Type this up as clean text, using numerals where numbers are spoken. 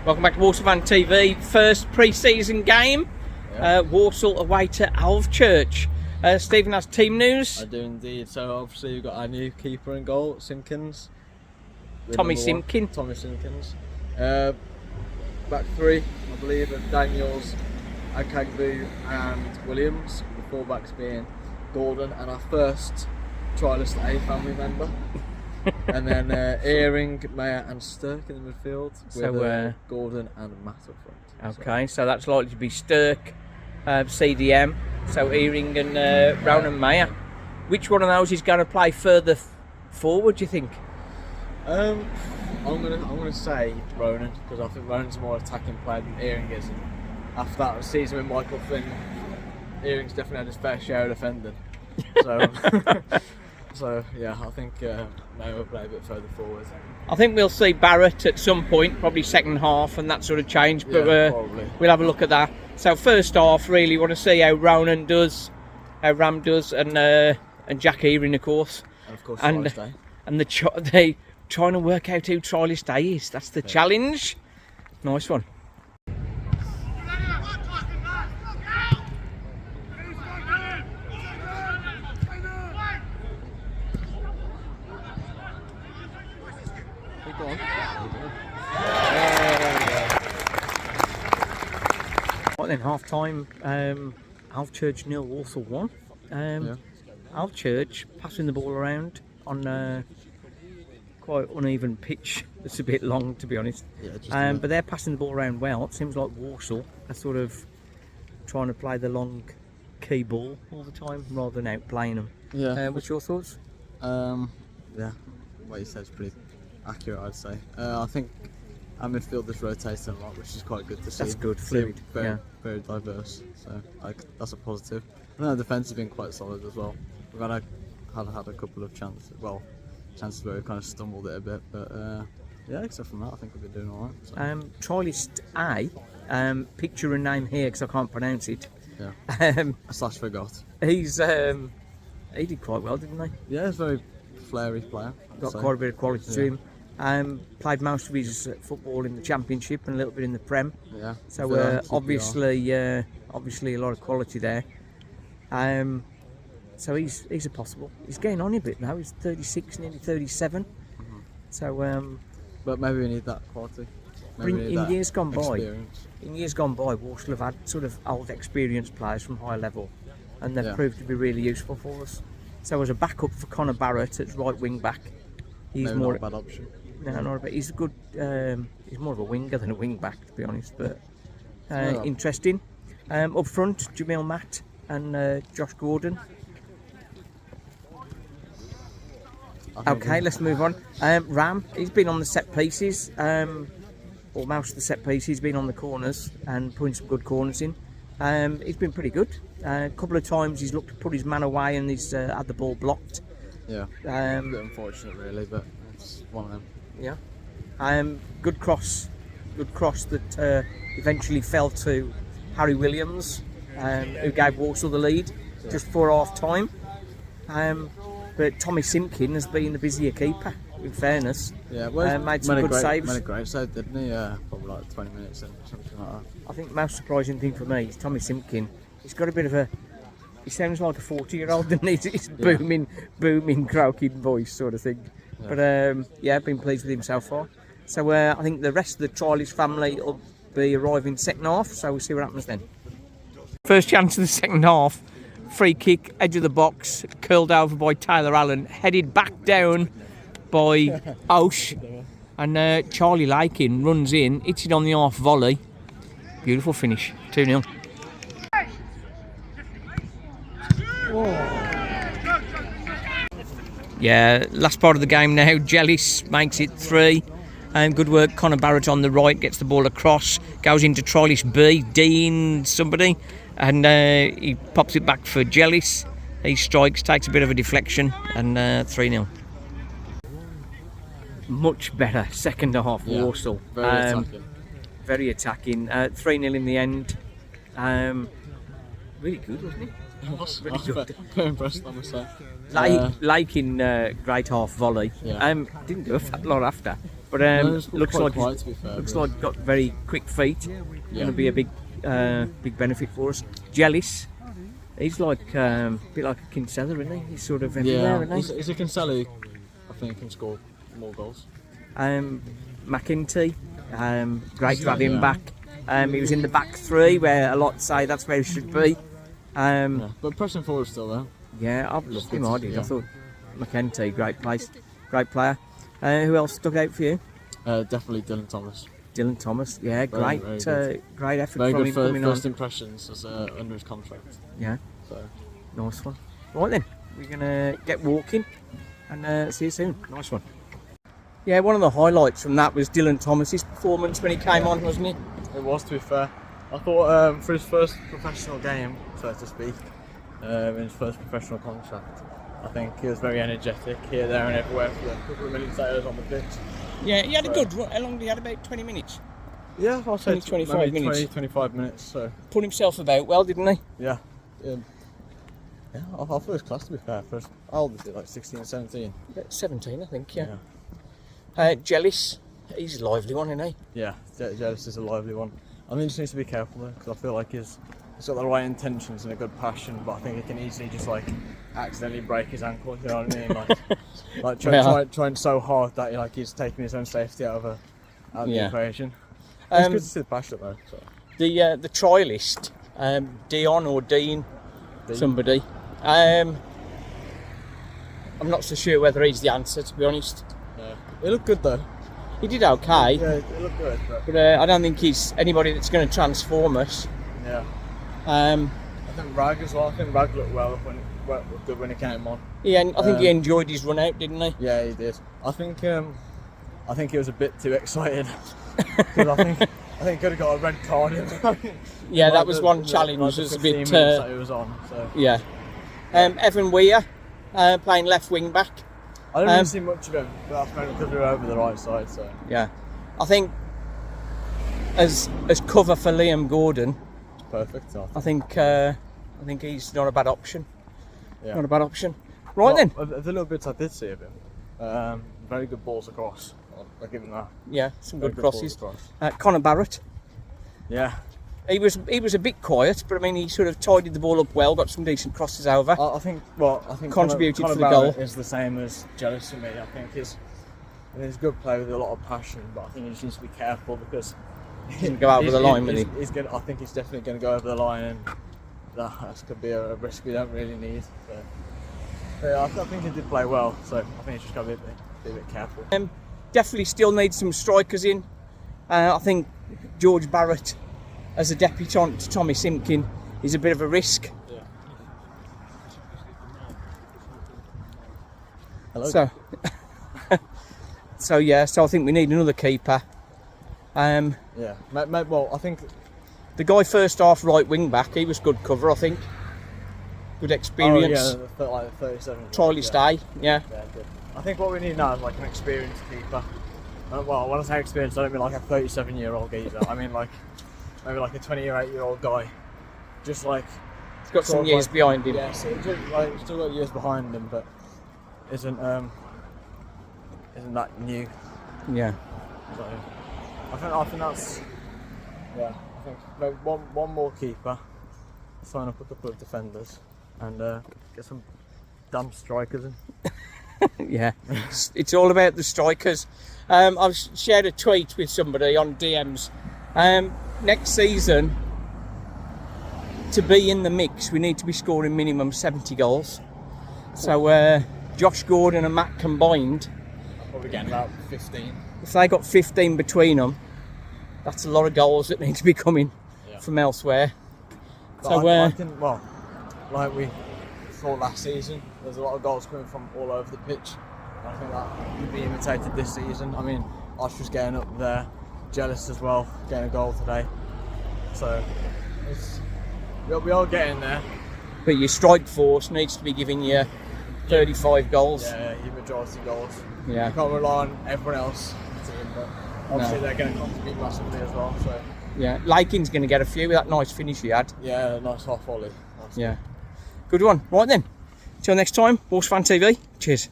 Welcome back to Walsall Fan TV. First pre-season game. Walsall away to Alvechurch. Stephen has team news. I do indeed. So obviously we've got our new keeper in goal, Simpkins. Tommy Simpkins. Back three, I believe, of Daniels, Akagbu and Williams. The fullbacks being Gordon and our first trialist A family member. And then Earing, Mayer and Stirk in the midfield with Gordon and Matt up front. Okay, so that's likely to be Stirk, CDM, so Earing and Brown and Mayer. Which one of those is going to play further forward, do you think? I'm gonna say Ronan, because I think Ronan's a more attacking player than Earing is. And after that season with Michael Flynn, Earing's definitely had his fair share of defending. So yeah, I think Mayer will play a bit further forward. I think we'll see Barrett at some point, probably second half and that sort of change, but we'll have a look at that. So first half, really want to see how Ronan does, how Ram does, and Jack Earing, of course. And of course, they trying to work out who trialist Day is. That's the challenge. Nice one. Right then, half time. Alvechurch 0, Walsall 1. Alvechurch passing the ball around on quite uneven pitch. It's a bit long, to be honest. But they're passing the ball around well. It seems like Walsall are sort of trying to play the long key ball all the time rather than outplaying them. Yeah. What's your thoughts? Yeah, what you said is pretty accurate, I'd say. I think our midfield is rotating a lot, which is quite good to see. That's good, fluid. Very diverse, so that's a positive. And our defence has been quite solid as well. We've had a couple of chances where we've kind of stumbled it a bit, but yeah, except from that, I think we've been doing all right. So. Trialist A, picture and name here because I can't pronounce it. Yeah. Slash forgot. He did quite well, didn't he? Yeah, he's a very flary player. Got quite a bit of quality to him. Played most of his football in the Championship and a little bit in the Prem. Yeah. So obviously a lot of quality there. So he's a possible. He's getting on a bit now. He's 36, nearly 37. Mm-hmm. So. But maybe we need that quality. In years gone by, Walsall have had sort of old experienced players from higher level, and they've proved to be really useful for us. So as a backup for Connor Barrett at right wing back, he's maybe more not a bad option. No, not a bad. He's a good. He's more of a winger than a wing back, to be honest. But interesting. Up front, Jamil Matt and Josh Gordon. Okay, let's move on. Ram, he's been on the set pieces, or most of the set pieces. He's been on the corners and putting some good corners in. He's been pretty good. A couple of times he's looked to put his man away and he's had the ball blocked. Yeah, a bit unfortunate really, but it's one of them. Yeah. Good cross that eventually fell to Harry Williams, who gave Walsall the lead just before half time. But Tommy Simpkin has been the busier keeper, in fairness. Yeah, made some good saves. Made a great save, didn't he? Probably like 20 minutes in, something like that. I think the most surprising thing for me is Tommy Simpkin. He's got a bit of a... He sounds like a 40-year-old, doesn't he? It's booming, croaking voice sort of thing. Yeah. But I've been pleased with him so far. So I think the rest of the trialist family will be arriving second half, so we'll see what happens then. First chance of the second half. Free kick, edge of the box, curled over by Taylor Allen, headed back down by Osh, and Charlie Lakin runs in, hits it on the half volley. Beautiful finish, 2-0. Yeah, last part of the game now. Jellis makes it 3. Good work. Connor Barrett on the right gets the ball across, goes into trialist B, Dean somebody, and he pops it back for Jellis. He strikes, takes a bit of a deflection, and 3-0. Much better second half, Walsall. Very attacking. 3-0 in the end. Really good, wasn't it? It was. Really good. Very impressed, I must say. Like in great half volley. Didn't do a fat lot after. But it's looks quite like quiet, to be fair, looks but- like got very quick feet. Yeah. Going to be a big benefit for us. Jealous. He's like a bit like a Kinsella, isn't he? He's sort of everywhere, Yeah, isn't he? is it Kinsella? I think he can score more goals. McInty, great to have him Yeah. back. He was in the back three, where a lot say that's where he should be. Yeah. But pressing forward still there. Yeah, I've loved him. I did. Yeah. I thought McInty, great player. Who else stuck out for you? Definitely Dylan Thomas. Dylan Thomas. Yeah, great, very good. great effort Very from good him for coming first on. impressions as under his contract. Yeah, So nice one. Right then, we're gonna get walking and see you soon. Nice one. Yeah, one of the highlights from that was Dylan Thomas's performance when he came on, wasn't it? it was, to be fair. I thought for his first professional game, so to speak, in his first professional contract, I think he was very energetic here, there, and everywhere for the couple of minutes that he was on the pitch. Yeah, he had a good run. How long did he had? About 20 minutes. Yeah, I'll say 25 maybe minutes. 25 minutes. So Put himself about well, didn't he? yeah. Yeah, I thought it was class, to be fair. First, how old was he? Like 16, 17? About 17, I think. Yeah. Jealous. He's a lively one, isn't he? Yeah, Jealous is a lively one. I mean, he just needs to be careful though, because I feel like he's got the right intentions and a good passion, but I think he can easily just like accidentally break his ankle. You know what I mean? Like trying so hard that he's taking his own safety out of the equation. It's good to see the passion though. So. The trialist, Dion or Dean, somebody. I'm not so sure whether he's the answer, to be honest. Yeah. It looked good though. He did okay. Yeah, it looked good. But I don't think he's anybody that's going to transform us. Yeah. I think Rag as well. I think Rag looked looked good when he came on. Yeah, and I think he enjoyed his run out, didn't he? Yeah, he did. I think he was a bit too excited because I think he could have got a red card. Yeah, that was one challenge. Was a bit. That he was on. So. Yeah. Evan Weir playing left wing back. I didn't really see much of him, but that's mainly because we were over the right side. So. Yeah, I think as cover for Liam Gordon. Perfect. I think he's not a bad option. Yeah. Not a bad option. Right then. The little bits I did see of him, very good balls across. I'll give him that. Yeah, some Very good crosses. balls across. Connor Barrett. Yeah. He was a bit quiet, but I mean he sort of tidied the ball up well, got some decent crosses over. I think Contributed Connor for the Barrett goal. is the same as Jealous to me. I think he's a good player with a lot of passion, but I think he just needs to be careful because He doesn't go over the line, will he? I think he's definitely going to go over the line, and that could be a risk we don't really need. So yeah, I think he did play well. So I think he's just got to be a bit careful. Definitely still needs some strikers in. I think George Barrett as a debutant to Tommy Simpkin is a bit of a risk. Yeah. Hello. So I think we need another keeper. Yeah. Well, I think the guy first half right wing back, he was good cover, I think. Good experience. Oh, yeah, like 37. Trialist day, yeah. Yeah, good. I think what we need now is like an experienced keeper. Well, when I say experienced, I don't mean like a 37-year-old geezer. I mean like maybe like a 28-year-old guy. Just like He's got some years behind him. Yeah, so he's still got years behind him, but isn't that new? Yeah. So I think that's I think maybe one more keeper, sign up a couple of defenders, and get some damn strikers in. Yeah, it's all about the strikers. I've shared a tweet with somebody on DMs. Next season, to be in the mix, we need to be scoring minimum 70 goals. So Josh Gordon and Matt combined, I'll probably get about 15. if they got 15 between them, that's a lot of goals that need to be coming from elsewhere. But So I think, well, like we saw last season, there's a lot of goals coming from all over the pitch. And I think that could be imitated this season. I mean, Osh was getting up there, Jealous as well, getting a goal today. So we are getting there. But your strike force needs to be giving you 35 goals. Yeah, your majority goals. Yeah. You can't rely on everyone else in the team, but obviously they're going to contribute massively as well. So Yeah, Lakin's going to get a few with that nice finish he had. yeah, nice half volley. Nice. Yeah. Good one. Right then. Till next time, Horse Fan TV. Cheers.